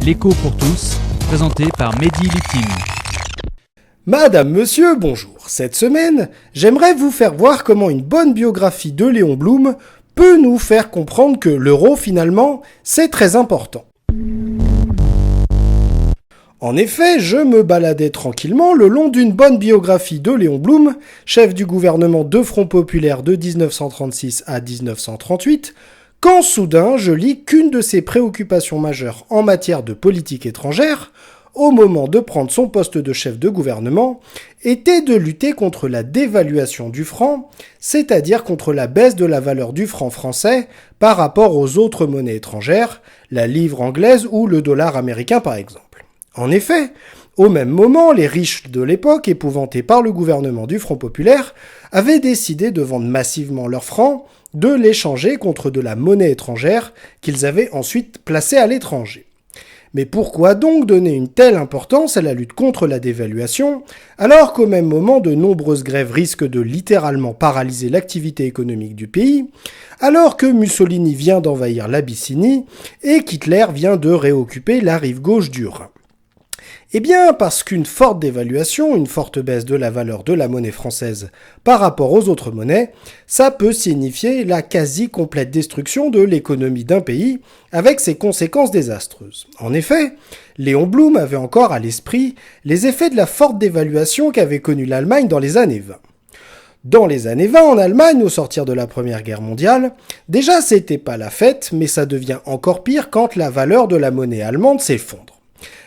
L'écho pour tous, présenté par Mehdi Litim. Madame, monsieur, bonjour. Cette semaine, j'aimerais vous faire voir comment une bonne biographie de Léon Blum peut nous faire comprendre que l'euro, finalement, c'est très important. En effet, je me baladais tranquillement le long d'une bonne biographie de Léon Blum, chef du gouvernement de Front Populaire de 1936 à 1938, quand soudain je lis qu'une de ses préoccupations majeures en matière de politique étrangère, au moment de prendre son poste de chef de gouvernement, était de lutter contre la dévaluation du franc, c'est-à-dire contre la baisse de la valeur du franc français par rapport aux autres monnaies étrangères, la livre anglaise ou le dollar américain par exemple. En effet, au même moment, les riches de l'époque, épouvantés par le gouvernement du Front Populaire, avaient décidé de vendre massivement leurs francs, de l'échanger contre de la monnaie étrangère qu'ils avaient ensuite placée à l'étranger. Mais pourquoi donc donner une telle importance à la lutte contre la dévaluation, alors qu'au même moment de nombreuses grèves risquent de littéralement paralyser l'activité économique du pays, alors que Mussolini vient d'envahir l'Abyssinie et qu'Hitler vient de réoccuper la rive gauche du Rhin? Eh bien, parce qu'une forte dévaluation, une forte baisse de la valeur de la monnaie française par rapport aux autres monnaies, ça peut signifier la quasi-complète destruction de l'économie d'un pays, avec ses conséquences désastreuses. En effet, Léon Blum avait encore à l'esprit les effets de la forte dévaluation qu'avait connue l'Allemagne dans les années 20. Dans les années 20, en Allemagne, au sortir de la Première Guerre mondiale, déjà c'était pas la fête, mais ça devient encore pire quand la valeur de la monnaie allemande s'effondre.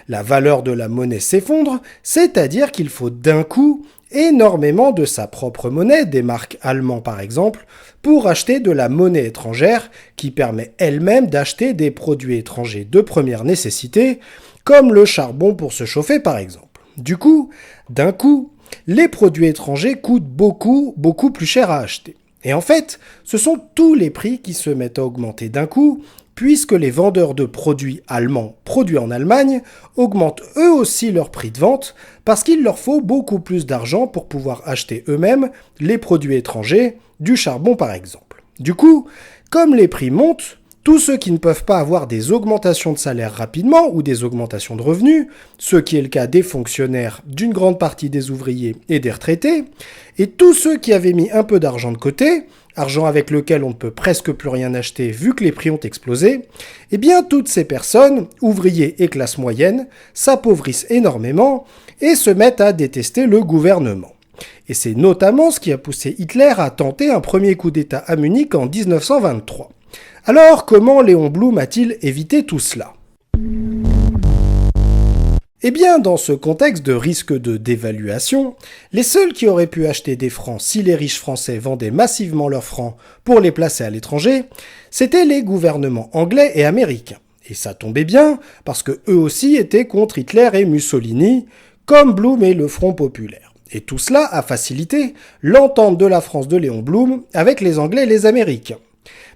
La valeur de la monnaie s'effondre, c'est-à-dire qu'il faut d'un coup énormément de sa propre monnaie, des marques allemandes par exemple, pour acheter de la monnaie étrangère qui permet elle-même d'acheter des produits étrangers de première nécessité, comme le charbon pour se chauffer par exemple. Du coup, d'un coup, les produits étrangers coûtent beaucoup plus cher à acheter. Et en fait, ce sont tous les prix qui se mettent à augmenter d'un coup, puisque les vendeurs de produits allemands produits en Allemagne augmentent eux aussi leur prix de vente parce qu'il leur faut beaucoup plus d'argent pour pouvoir acheter eux-mêmes les produits étrangers, du charbon par exemple. Du coup, comme les prix montent, tous ceux qui ne peuvent pas avoir des augmentations de salaire rapidement ou des augmentations de revenus, ce qui est le cas des fonctionnaires, d'une grande partie des ouvriers et des retraités, et tous ceux qui avaient mis un peu d'argent de côté, argent avec lequel on ne peut presque plus rien acheter vu que les prix ont explosé, eh bien toutes ces personnes, ouvriers et classe moyenne, s'appauvrissent énormément et se mettent à détester le gouvernement. Et c'est notamment ce qui a poussé Hitler à tenter un premier coup d'État à Munich en 1923. Alors, comment Léon Blum a-t-il évité tout cela ? Eh bien, dans ce contexte de risque de dévaluation, les seuls qui auraient pu acheter des francs si les riches français vendaient massivement leurs francs pour les placer à l'étranger, c'étaient les gouvernements anglais et américains. Et ça tombait bien, parce que eux aussi étaient contre Hitler et Mussolini, comme Blum et le Front Populaire. Et tout cela a facilité l'entente de la France de Léon Blum avec les Anglais et les Américains.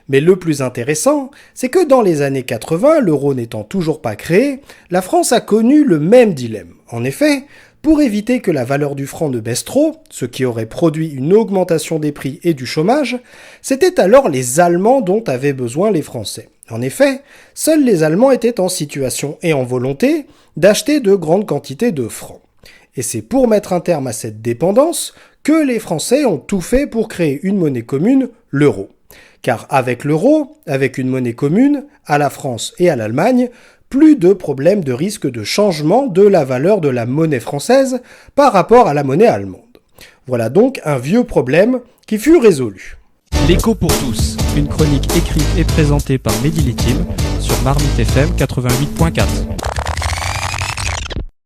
Mais le plus intéressant, c'est que dans les années 80, l'euro n'étant toujours pas créé, la France a connu le même dilemme. En effet, pour éviter que la valeur du franc ne baisse trop, ce qui aurait produit une augmentation des prix et du chômage, c'était alors les Allemands dont avaient besoin les Français. En effet, seuls les Allemands étaient en situation et en volonté d'acheter de grandes quantités de francs. Et c'est pour mettre un terme à cette dépendance que les Français ont tout fait pour créer une monnaie commune, l'euro. Car avec l'euro, avec une monnaie commune, à la France et à l'Allemagne, plus de problème de risque de changement de la valeur de la monnaie française par rapport à la monnaie allemande. Voilà donc un vieux problème qui fut résolu. L'écho pour tous, une chronique écrite et présentée par Mehdi Litim sur Marmite FM 88.4.